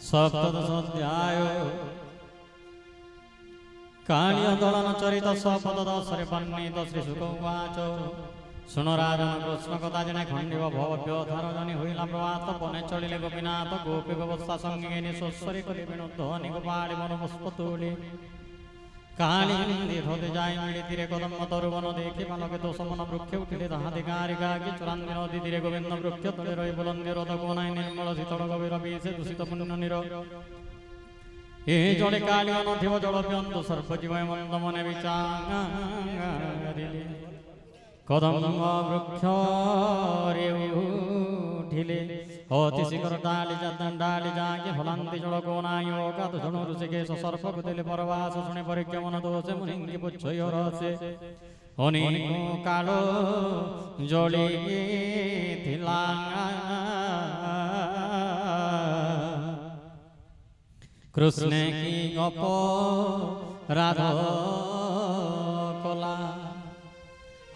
सप्तदश अध्याय कालिय दलन चरित सपद दशरे वर्णित श्री शुक उवाच सुन राजन कृष्ण कथा जने खंडिव भव्य धारजनी हुईला प्रभात पने चलिले गोपीनाथ गोपी व्यवस्था संगे निश्वरी कले विनुध्वनि गोपाली मन पुष्पतुली काली हृदय जाय मिली तीरे कदम तरुवन देखी बालके तो समन वृक्ष उठिले ताहा दिगारिका कि चुरान्दी नदी तीरे गोविंद वृक्ष तले रही बुलंदी रथ कोनाय निर्मल शीतल गभीर बीसे दूषित पुण्य निर ए जड़े कालिय नथिव जल पियंतु सर्वजीव मंद मने विचारिले कदम वृक्ष रे उठिले अति शिखर डाली जाके फलांती जल कोनाय का तो जन ऋषिकेश सर्प कुदिले परवास शुणे परीक्षा मन दोषे मुनिंगी पुच्छय रसे अनेक कालो जली थिला कृष्ण की अपराध कला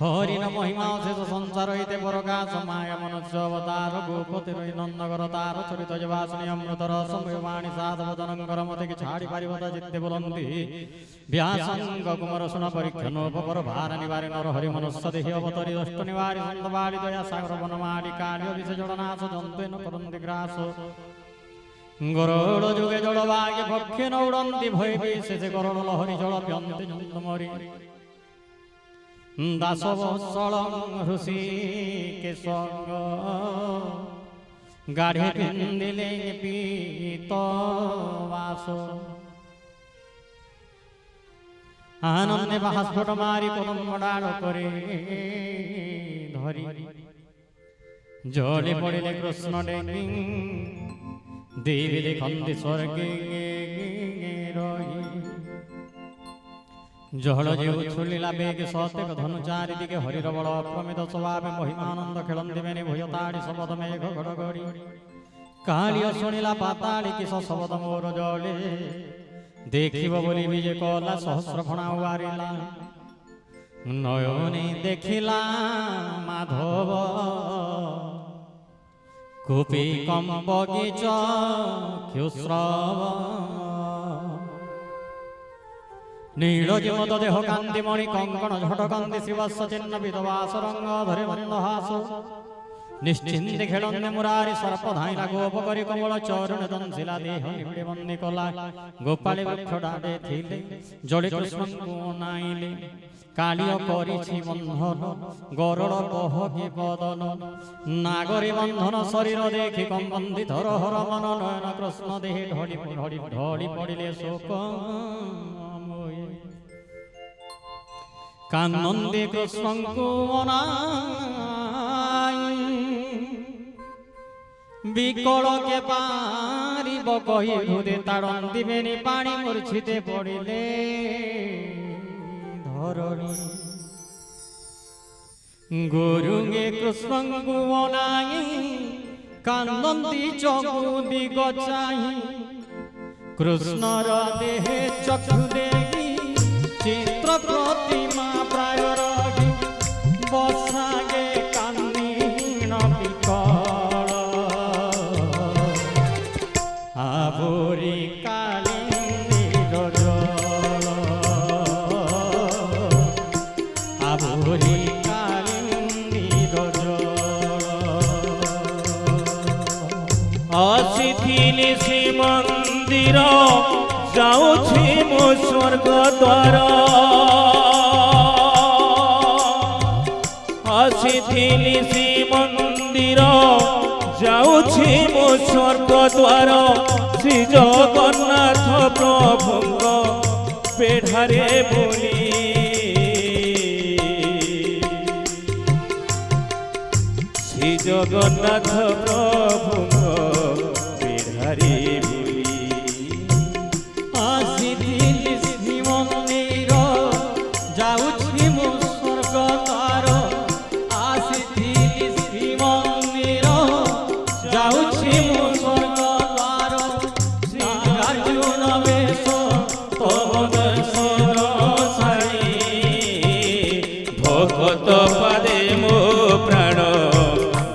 हरिण महिमा शेष संसार हिते परकाश माया मनुष्य अवतार गोपति रही नंदगर तार चरित जवासनी अमृत रस वाणी साधव जनंकर मते कि छाड़ी पारिवता जिते बोलंती व्यासंग कुमार सुन परीक्षण उपकर भार निवारी नर हरि मनुष्य देहि अवतरी दष्ट निवारी संत बाली दया सागर वनमाली काल्य विष जड़नाश जंतु न करन्ति ग्रास गरुड़ जुगे जड़ बागे पक्षे न उड़न्ति भय विशेष गरुड़ लहरी जड़ पियन्ति जन्तमरी दास वत्सल ऋषि के संग गाढ़े पिंदिले पीत वास आनंदे बास्फोट मारी कदम डाल करे धरी जले पड़िले कृष्ण डेंगी देवी देखंती स्वर्गे रही जहल जीव छुलिला बेग सतेक धनु चारिदिके हरिर बल अप्रमित स्वभाव महिमानंद खेलंती बेनी भूयताड़ी शबद मेघ गड़गड़ी कालिय शुणिला पाताड़ी किस शबद मोर जले देखिब बोली विजय कला सहस्र फणा उबारिला नयने देखिला माधव कूपी कम बगीच क्षुश्रव नीलजीमत देह कांति मणि कंकण झट कांति शिवस्व चिन्ह विधवास रंग धरे मंदहास निश्चिंत खेलन्ने मुरारी सर्प धाइला गोप करी कमल चरण दंशिला देह निबिड़े बंदी कला गोपाली वृक्ष डाडे थिले जड़े कृष्ण नाइले कालिय करिछि बंधन गरुड़ बहके बदन नागरी बंधन शरीर देखि कंबंदी धर हर मन नयन कृष्ण देहे ढली पड़िले शोक कानंदे कृष्ण को विकल के पारिब कही भूदे ताड़ंती बेनी पानी मूर्छिते पड़िले धरणी गुरुगे कृष्ण को कानंदी चकु दिग चाही कृष्णर देहे चक्षु देगी चित्र प्रतिमा प्राय रही बसागे कान्नीन विकल आबोरी कालिंदीर जल आबोरी कालिंदीर जल आसिथिली श्रीमंदिर जाऊछि मो स्वर्ग द्वार आसिथिली श्रीमंदिर जाऊछि मो स्वर्ग द्वार श्री जगन्नाथ प्रभुंग पेढ़ारे बोली श्री जगन्नाथ प्रभुंग पेढ़ारे भगत पदे मो प्राण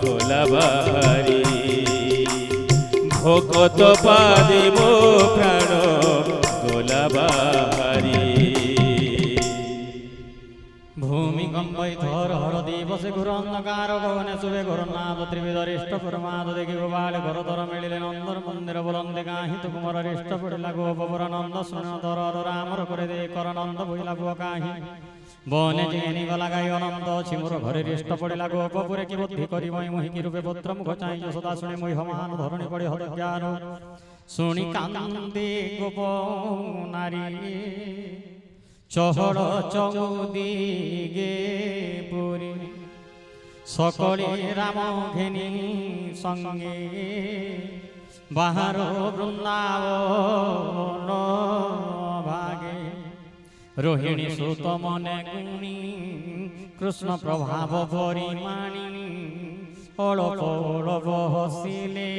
गोला बारी কত পাদে মো প্রাণ গোলা বাহারি ভূমিকম্পই থর হর দিবসে ঘুর অন্ধকার গগনে শুভে ঘোরনাথ ত্রিবিধরিষ্ট পরমাদ দেখি গোপাল ঘরতর মিলিলে নন্দর মন্দির বলন্দে কাহিত কুমার হৃষ্ট পড়িলা গোপর নন্দ শুন তর রামর করে দে কর নন্দ বইলা গো কাহি বনে জেনি গলা গাই অনন্ত ছিমুর ঘরে হৃষ্ট পড়িলা গোপপুরে কি বুদ্ধি করি মই মহিকি রূপে পুত্র মুখ চাই সদা শুনে মই মহান ধরণী পড়ি হল জ্ঞান শুনি কান্দে গোপ নারী চহড় চৌদিগে পুরী সকলে রাম ঘেনি সঙ্গে বাহার বৃন্দাবন ভাগে রোহিণী সুত মনে গুণী কৃষ্ণ প্রভাব পরিমাণী অଳପ অଳପ হসিলে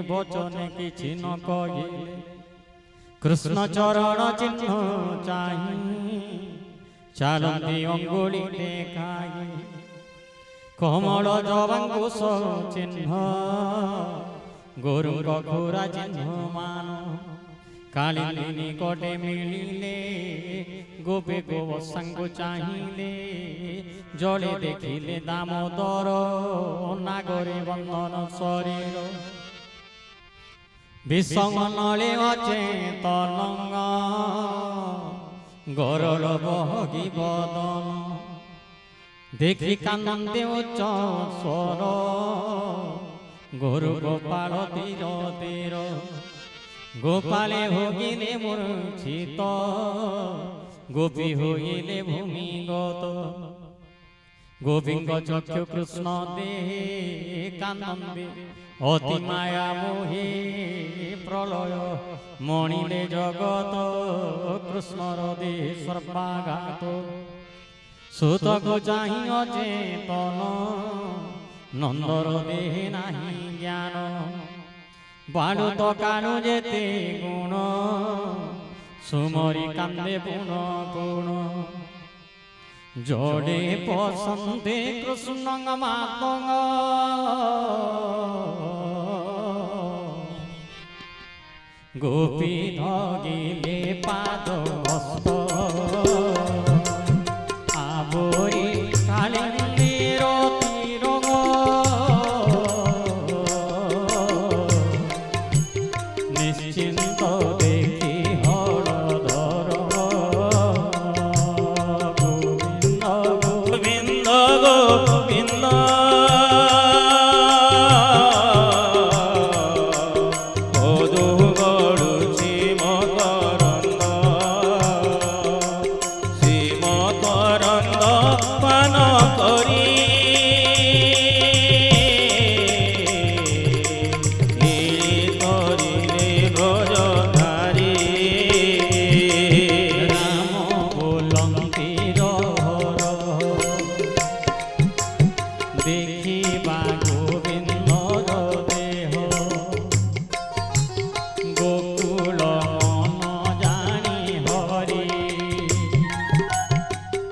বচনে কিছু ন কহিলে কৃষ্ণ চরণ চিহ্ন চাই চালন্তি অঙ্গুলি দেখাই কমল জবাঙ্কুশ চিহ্ন গুরুঙ্গ খুরা চিহ্ন মান কালিনী নিকটে মিলিলে গোপে গোবসাঙ্গু চাহিলে জলে দেখিলে দামোদর নাগরে বন্ধন শরীর বিশ্বমনলে অচেতনঙ্গ গরল বহগি বদন দেখি কানন্দে উচ্চ স্বর গরু গোপাল তীর তীর গোপালে ভোগিলে মূর্ছিত গোপী হইলে ভূমিগত গোবিন্দ চক্ষু কৃষ্ণ দেহে কানন্দে অতি মায়া মোহে প্রলয় মণিলে জগত কৃষ্ণর দেহে সর্বাঘাত সুতকু চাহি অচেতন নন্দর দেহে নাহি জ্ঞান বালুত কানু যেতে গুণ সুমরি কান্দে পুন পুন জড়ে পসন্দে কৃষ্ণ মাতঙ্গ গোপী ধগিলে পাদ হস্ত আবরি কালিন্দীর তীরঙ্গ নিশ্চিন্ত দেখি হলধর গোবিন্দ গোবিন্দ গোবিন্দ মধু গড়ুছি মকরন্দ শ্রী মকরন্দ পান করি করিলে ব্রজধারী রাম বোলন্তীর হর দেখিবা গোবিন্দর দেহ গোকুল মন জানি হরি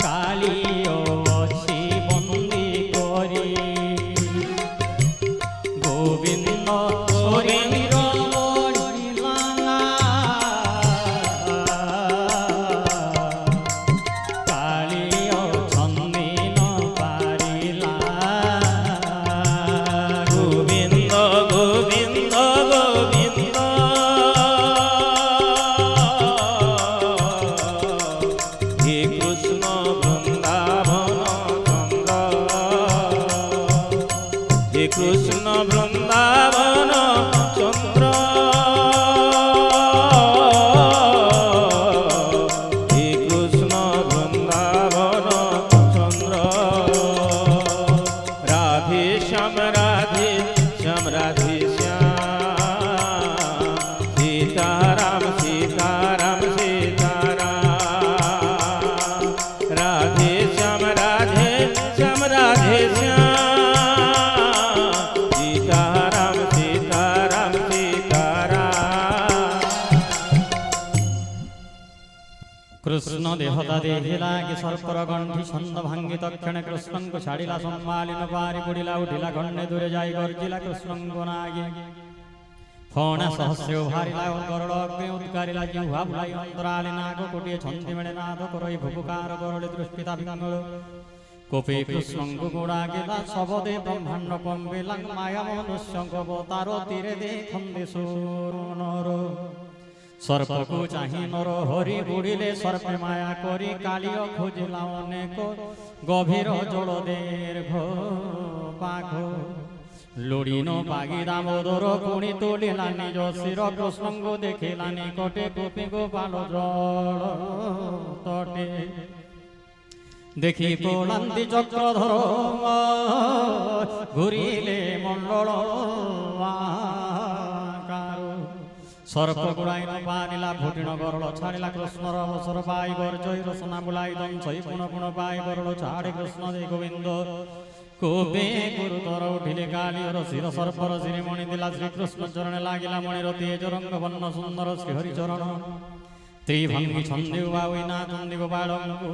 কালিও অছি বন্দী করি গোবিন্দ শরীর বড়িলা কালিও ছন্দিন পারিলা গোবিন্দ গোবিন্দ গোবিন্দ হে কৃষ্ণ বৃন্দাবন চন্দ্র হে কৃষ্ণ বৃন্দাবন চন্দ্র হে কৃষ্ণ বৃন্দাবন চন্দ্র রাধে শ্যাম রাধে শ্যাম রাধে শ্যাম সীতারাম সীতারাম সীতারাম রাধে শ্যাম রাধে শ্যাম রাধে শ্যাম সীতারাম সীতারাম সীতারাম কৃষ্ণ দেহতা দেখিলা কি সর্পর গণ্ঠি ছন্দ ভাঙ্গি তক্ষণে কৃষ্ণଙ୍କୁ ଛାଡ଼ିଲା ସମ୍ଭାଳିନ ପାରି ବୁଡ଼ିଲା ଉଠିଲା ଖଣ୍ଡେ ଦୂରେ ଯାଇ ଗର୍ଜିଲା କୃଷ୍ଣଙ୍କୁ ନାଗି ଫଣା ସହସ୍ର ଭାରିଲା ଗରଳ ଅଗ୍ନି ଉଦ୍ଗାରିଲା ଜିହ୍ବା ବୁଲାଇ ଅନ୍ତରାଳି ନାଗ କୋଟିଏ ଛନ୍ଦି ମେଳେ ନାଦ କରଇ ଭୁବୁକାର ଗରଳି ଦୃଷ୍ଟିତା ବିଙ୍ଗଳ କୋପେ କୃଷ୍ଣଙ୍କୁ ଗୋଡ଼ାଗିଲା ଶବଦେ ବ୍ରହ୍ମାଣ୍ଡ କମ୍ବିଲା ମାୟା ମନୁଷ୍ୟଙ୍କ ଅବତାର ତୀରେ ଦେଖନ୍ତି ସୁରନର ସର୍ପକୁ ଚାହିଁ ନର ହରି ବୁଡ଼ିଲେ ସର୍ପେ ମାୟା କରି କାଳିଅ ଖୋଜିଲା ଅନେକ ଗଭୀର ଜଳ ଦୀର୍ଘ ପାଘ ଲୋଡ଼ିନ ପାଗି ଦାମୋଦର ପୁଣି ତୋଳିଲା ନିଜ ଶିର କୃଷ୍ଣଙ୍କୁ ଦେଖିଲା ନିକଟେ ଗୋପୀ ଗୋପାଳ ଜଳ ତଟେ ଦେଖି ପୋଳାନ୍ତି ଚକ୍ରଧର ଘୁରିଲେ ମଣ୍ଡଳ ସର୍ପ ଗୁଡ଼ାଇ ନ ପାରିଲା ଫୁଟିଣ ଗରଳ ଛାଡ଼ିଲା କୃଷ୍ଣର ଅବସର ପାଇ ଗର୍ଜଇ ରସନା ବୁଲାଇ ଦଂଶଇ ପୁଣ ପୁଣ ପାଇ ଗରଳ ଛାଡ଼ି କୃଷ୍ଣ ଦେ ଗୋବିନ୍ଦ କୋପେ ଗୁରୁତର ଉଠିଲେ କାଳିଅର ଶିର ସର୍ପର ଶିରିମଣି ଦିଲା ଶ୍ରୀକୃଷ୍ଣ ଚରଣେ ଲାଗିଲା ମଣିର ତେଜ ରଙ୍ଗ ବର୍ଣ୍ଣ ସୁନ୍ଦର ଶ୍ରୀହରି ଚରଣ ତ୍ରିଭଙ୍ଗି ଛନ୍ଦି ବାଉନା ଚନ୍ଦି ଗୋପାଳଙ୍କୁ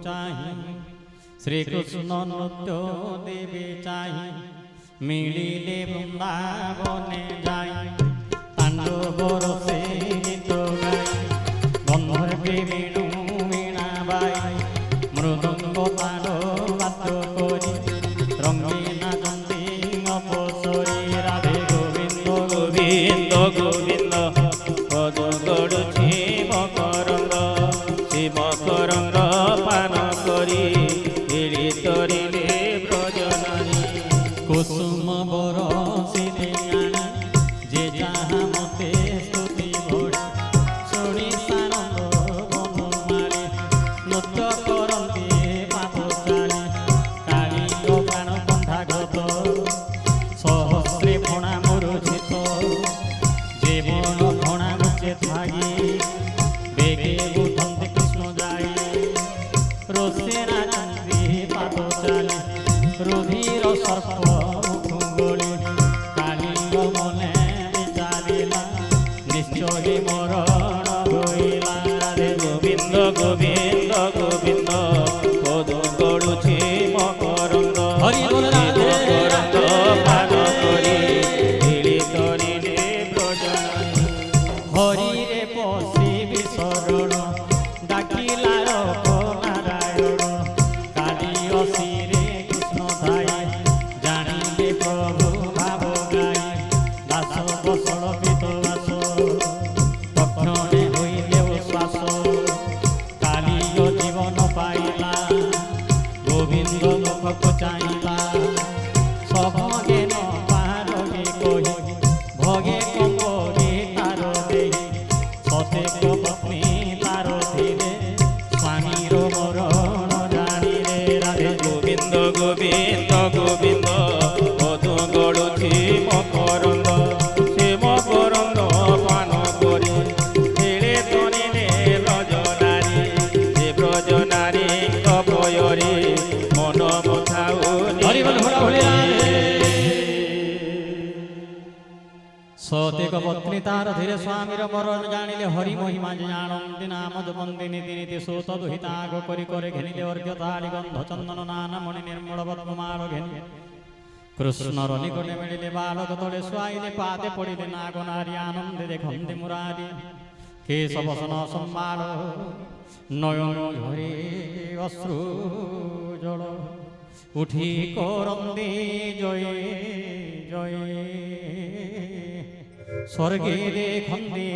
ଚାହିଁ ଶ୍ରୀକୃଷ୍ଣ ନୃତ୍ୟ ଦେବେ ଚାହିଁ ମିଳିଲେ ବୃନ୍ଦାବନେ ଯାଇ ତାଣ୍ଡବର ସେ ଗୀତ ଗାଇ ଗନ୍ଧର୍ବେ ବେଣୁ ବୀଣା ବାଇ ମୃଦଙ୍ଗ ତାଳ ବାତ କରି ରଙ୍ଗୀନା ଚନ୍ଦୀ ଅପସରି ରାଧେ ଗୋବିନ୍ଦ ଗୋବିନ୍ଦ ଗୋବିନ୍ଦ ପଦ ଗଡ଼ୁଛି ମକରଙ୍ଗ ସେ ମକରଙ୍ଗ ପାନ କରି ଏଳି ତରିଲେ ବ୍ରଜନାରୀ କୁସୁମ ବରଷିଲେ ଆଣି ଯେ ଯାହା ମତେ ସ୍ତୁତି ଭଳି ଶୁଣି ସାନନ୍ଦ ବନମାଳି ନୃତ୍ୟ କରନ୍ତି ପାଦ ଚାଲି କାଳିଅ ପ୍ରାଣ କଣ୍ଠାଘତ ସହସ୍ରେ ଫଣା ମରୁଚିତ ଜୀବନ ଫଣା ଗୁଚେ ଥାଗି ବେগে ଉଠନ୍ତି କୃଷ୍ଣ ଯାଇ ରୋଷେରା ଚନ୍ଦ୍ରୀ ପାଦ ଚାଲି ରୁଧିର ସର୍ପ ମୁଖୁଙ୍ଗଳି କାଳିଅ ମନେ ବିଚାରିଲା ନିଶ୍ଚୟ ମରଣ ହୋଇଲା ରାଧେ ଗୋବିନ୍ଦ ଗୋବିନ୍ଦ ଗୋବିନ୍ଦ ପଦ ଗଡ଼ୁଛି ମକରଙ୍ଗ ହରି ବୋଲ ରାଧେ ମକରଙ୍ଗ ପାନ କରି ଏଳି ତରିଲେ ବ୍ରଜନାରୀ ହରିରେ ପଶି ବିଶରଣ ଡାକିଲା ରଖ ନାରାୟଣ କାଳିଅ ଶିରେ କୃଷ୍ଣ ଥାଇ ଜାଣିଲେ ପ୍ରଭୁ ଭାବ ଗାଇ ଦାସ ବସଳ ପିତ ବାସ ତକ୍ଷଣେ ହୋଇଲେ ଉଶ୍ୱାସ କାଳିଅ ଜୀବନ ପାଇଲା ଗୋବିନ୍ଦ ମୁଖକୁ ଚାହିଁଲା ସଭଗେ ନ ପାରଗେ କହି ଭଗେ କମ୍ବରି ତାର ଦେଇ ସତେକ ପତ୍ନୀ ତାର ଥିଲେ ସ୍ୱାମୀର ମରଣ ଜାଣିଲେ ରାଧେ ଗୋବିନ୍ଦ ଗୋବିନ୍ଦ ଗୋବିନ୍ଦ ପଦ ଗଡ଼ୁଛି ମକରଙ୍ଗ ସେ ମକରଙ୍ଗ ପାନ କରି ଏଳେ ତରିଲେ ବ୍ରଜନାରୀ ସେ ବ୍ରଜନାରୀଙ୍କ ଭୟରେ ମନ ମଥାଉ ହରି ବୋଲ ଭୋଲା ଭୋଳି ରାଧେ ସତେକ ପତ୍ନୀ ତାର ଧୀରେ ସ୍ୱାମୀର ମରଣ ଜାଣିଲେ ହରି ମହିମା ଯେ ଜାଣନ୍ତି ନାମ ଜପନ୍ତି ନୀତି ନୀତି ସୂତ ଦୁହିତା ଆଗ କରି করে ଘେନିଲେ ଅର୍ଘ୍ୟ ତାଳି ଗନ୍ଧ ଚନ୍ଦନ ନାନା ମଣି ନିର୍ମଳ ପଦ୍ମମାଳ ଘେନି କୃଷ୍ଣର ନିକଟେ ମିଳିଲେ ବାଳକ ତଳେ ଶୁଆଇଲେ ପାଦେ ପଡ଼ିଲେ ନାଗ ନାରୀ ଆନନ୍ଦେ ଦେଖନ୍ତି ମୁରାରୀ କେଶବ ବସନ ସମ୍ବାଳ ନୟନ ଝରି ଅଶ୍ରୁ ଜଳ উঠি করন্দে জয়ে জয়ে স্বর্গে দেখন্দে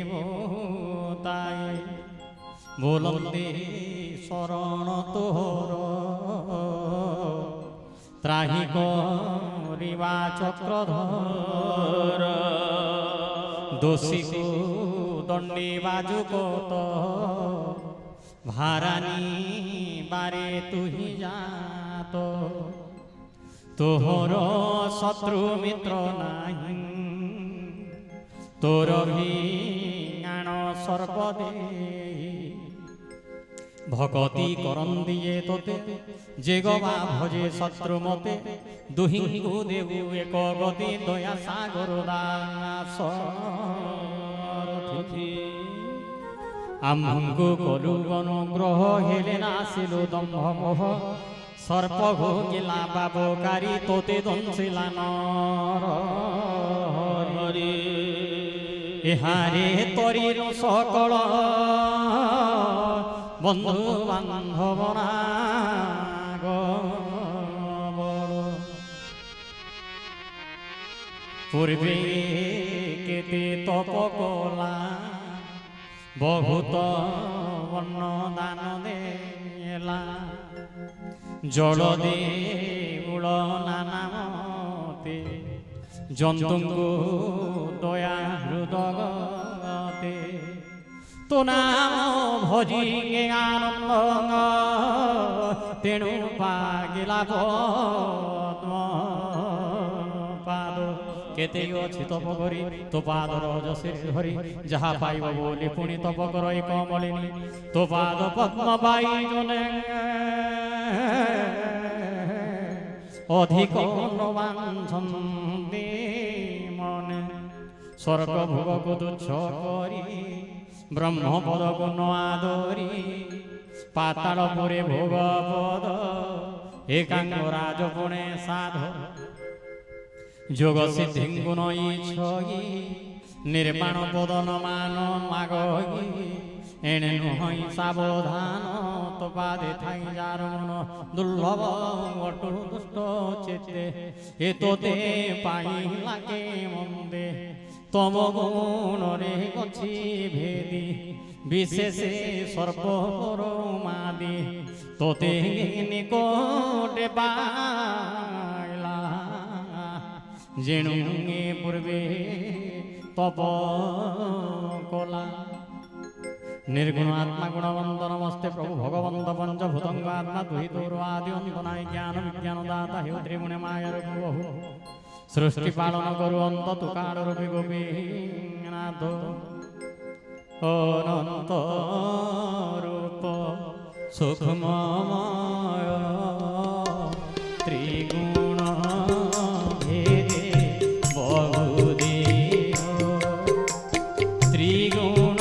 দেবতায় বলন্দে শরণ তোর ত্রাহি করিবা চক্রধর দোষীকু দণ্ডিবা যুগত ভারানি বারে তুহি যাত তোহর শত্রু মিত্র নাহি তোর ভিঙাণ সর্বদে ভকতি করন্দিয়ে তোতে যে গবা ভজে শত্রু মতে দুহিঙ্গু দেবু এক গতি দয়া সাগর দাস আম্ভঙ্গু কলু অনুগ্রহ হেলে নাসিলু দম্ভ মোহ সর্প ভোগিলা পাপকারী তোতে দংশিলা নর এহারে তরির সকল বন্ধু বান্ধব না গো বড়। পূর্বে কেতে তপ কলা বহুত বর্ণ দান দেলা জল দেউল নানা মতে জন্তুঙ্গু দয়া হৃদগতে তো নাম ভজি আনন্দ তেণু পাগিলা পদ্ম পাদ কেতে অছি তপ করি তো পাদ রজসে ধরি যাহা পাইব বলি পুনি তপ করই কমলিনী তো পাদ পদ্ম পাই জনে অধিক বাঞ্ছন্তি মনে স্বর্গ ভোগକୁ তুচ্ছ করি ব্রহ্মপদକୁ ন আদরি পাতাল পুরে ভোগ পদ একাঙ্গ রাজপুণে সাধ যোগ সিদ্ধিঙ্গু নই ছগি নির্মাণ পদন মান মাগি এনে নহই সাবধান তো পাদে থাই যার মন দুর্লভ অটু দুষ্ট চেতে এ তোতে পাই লাগে মন্দে তম গুণরে গছি ভেদি বিশেষে সর্ব পরমাদি তোতে নিকটে পাইলা যেণু পূর্বে তপ কলা निर्गुण आत्मा गुणवंत नमस्ते प्रभु भगवंत पंचभूतंग आत्मा तुहि तोर आदि अंत नाय ज्ञान विज्ञान दाता हे त्रिगुण माया रूप बहु सृष्टि पालन करु अंत तु काल रूपी गोपीनाथ अनंत रूप सुखमय त्रिगुण भेदे बहुदेव त्रिगुण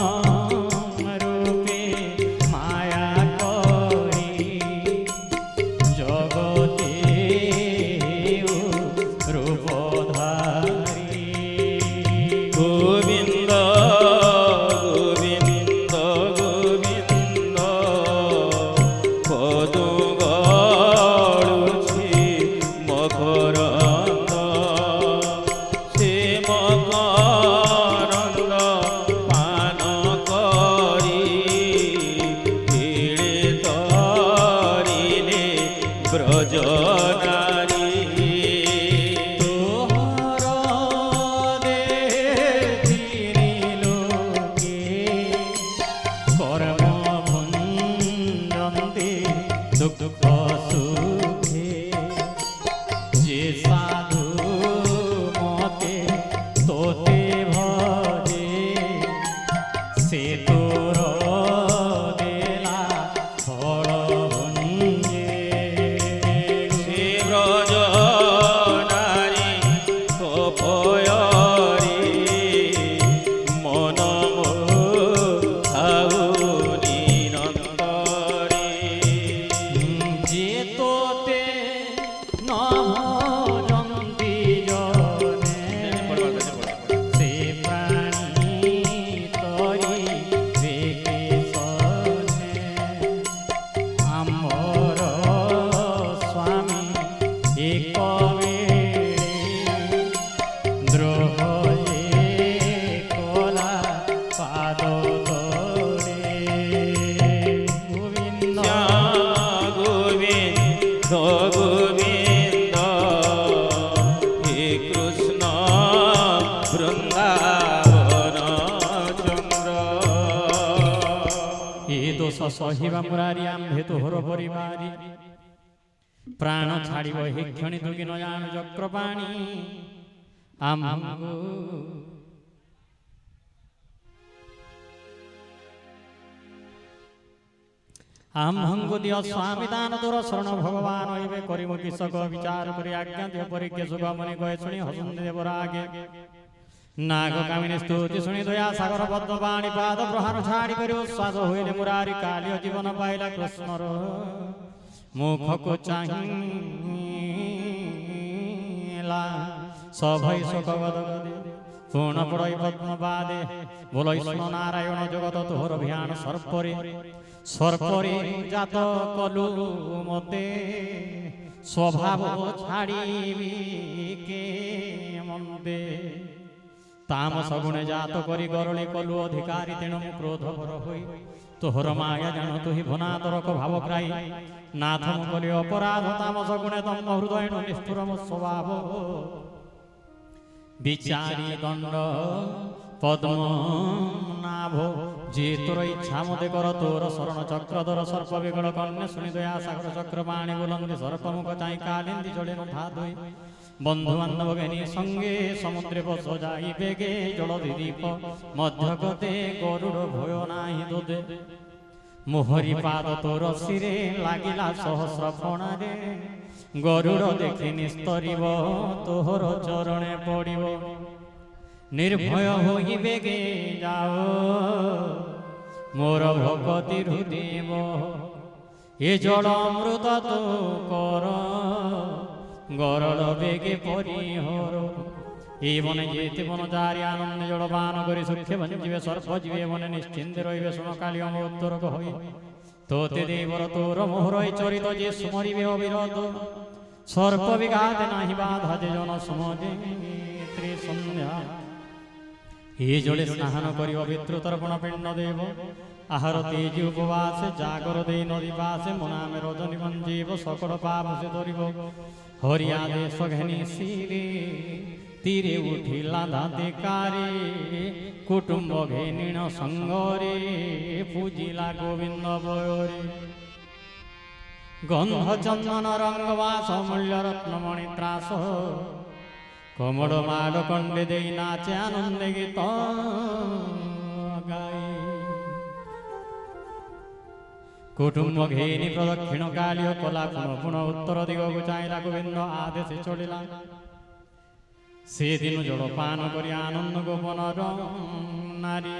सहिबा मुरारी आम्भे तोहर परिवारी प्राण छाड़िब हे क्षणी तु कि न जानु चक्रपाणी आम्भंगु दिय स्वामी दान तोर शरण भगवान होइबे करिमु किसक विचार करि आज्ञा दिय परिज्ञ सुख मनि गए सुनि हसुन देवरागे नाग कामिनी स्तुति सुनि दया सागर बद्ध वाणी पाद प्रहार छाड़ी करियो स्वाद होइले मुरारी कालिय जीवन पाइला कृष्णर मुख को चाहिला सभै शोक गद पूर्ण पड़ई पद्मपादे बोलो विष्णु नारायण जगत तोहर भियान सर्परे सर्परे जात कलु मते स्वभाव छाड़ीबी के मन्दे तामस गुणे जात करी गरली कलु अधिकारी तेणु क्रोध भर होई तोहर माया जान तुहि भनातरक भाव ग्राही नाथ मुकली अपराध तामस गुणे तम हृदय निष्ठुर स्वभाव विचारी दंड पद्म नाभ जे तोर इच्छा मते कर तोर शरण चक्रधर सर्प विकल कन्या शुणी दया सागर चक्र पाणी बुलंदी सर्प मुख चाई कालिंदी जड़े नुठा धोई बंधु बांधव घेनी संगे समुद्रे बस जाई बेगे जलधि दीप मध्य गते गरुड़ भय नाही दोदे मोहरी पाद तोर शिरे लागिला सहस्र फणारे गरुड़ देखि निस्तरिब तोहर चरणे पड़िब निर्भय होई बेगे जाओ मोर भगति हृदेव ए जल अमृत तो कर गरल बेगे परिहर ए बने जेते बनचारी आनंद जलपान करी सुखे बंजीवे सर्प जीवे बने निश्चिंते रहिबे शुण काली उत्तरक होई तोते देवर तोर मोहर चरित जे सुमरिबे अविरत सर्प विघात नाही बाधा जे जन समझे त्रिसंध्या हे जले स्नान करी पवित्र तर्पण पिंड देव आहार तेज उपवास जागर दे नदी पासे मुनामे रजनी मंजीव सकल पाप से धरिब हरियादेश घेनी सिरे तीरे उठिला दाते कारे कुटुंब घेनिण संगरे पूजिला गोविंद बयोरे गंध चंदन रंगवास मूल्य रत्नमणि त्रास कमल माल कंडे दे नाचे आनंद गीत गाई कुटुंब घेनी प्रदक्षिण कालिय कला पुनः पुनः उत्तर दिगकु चाइला गोविंद आदेश चलिला से दिन जलपान करी आनंद गोपन नारी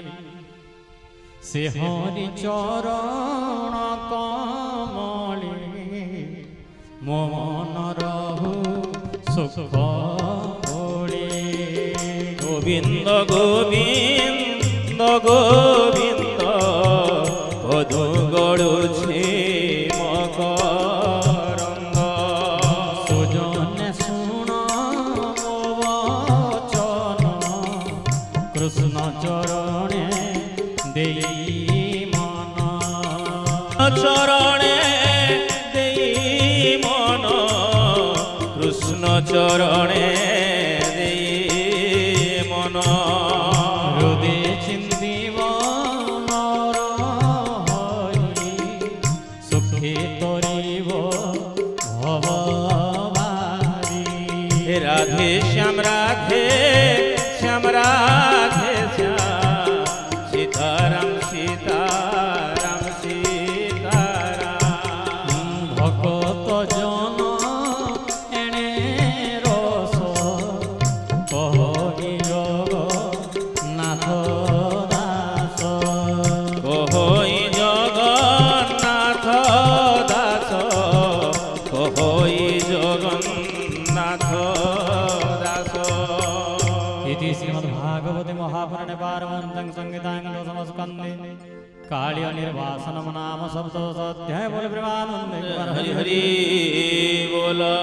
से हरि चरण कमली मो मन रहु सुख गोविंद गोविंद गोविंद पदु गड़ुछे मकरंद सुजन सुण वचन कृष्ण चरणे देई मन चरणे देई मन कृष्ण चरणे देई मन हृदय चिंतीव नर हरि सुखी तरिव भवबारी राधे श्याम राधे श्याम राधे श्याम सीताराम सीताराम सीताराम भगत जन एणे रस कहि जग नाथ दास कहोई जगन्नाथ दास कहोई जगन्नाथ दास इति श्रीमद्भागवते महापुराणे पारमहंसं संहितां दशमस्कन्धे काल्य निर्वासनम नाम सप्तदशोऽध्याय बोल प्रेमानंद हरि हरि बोला।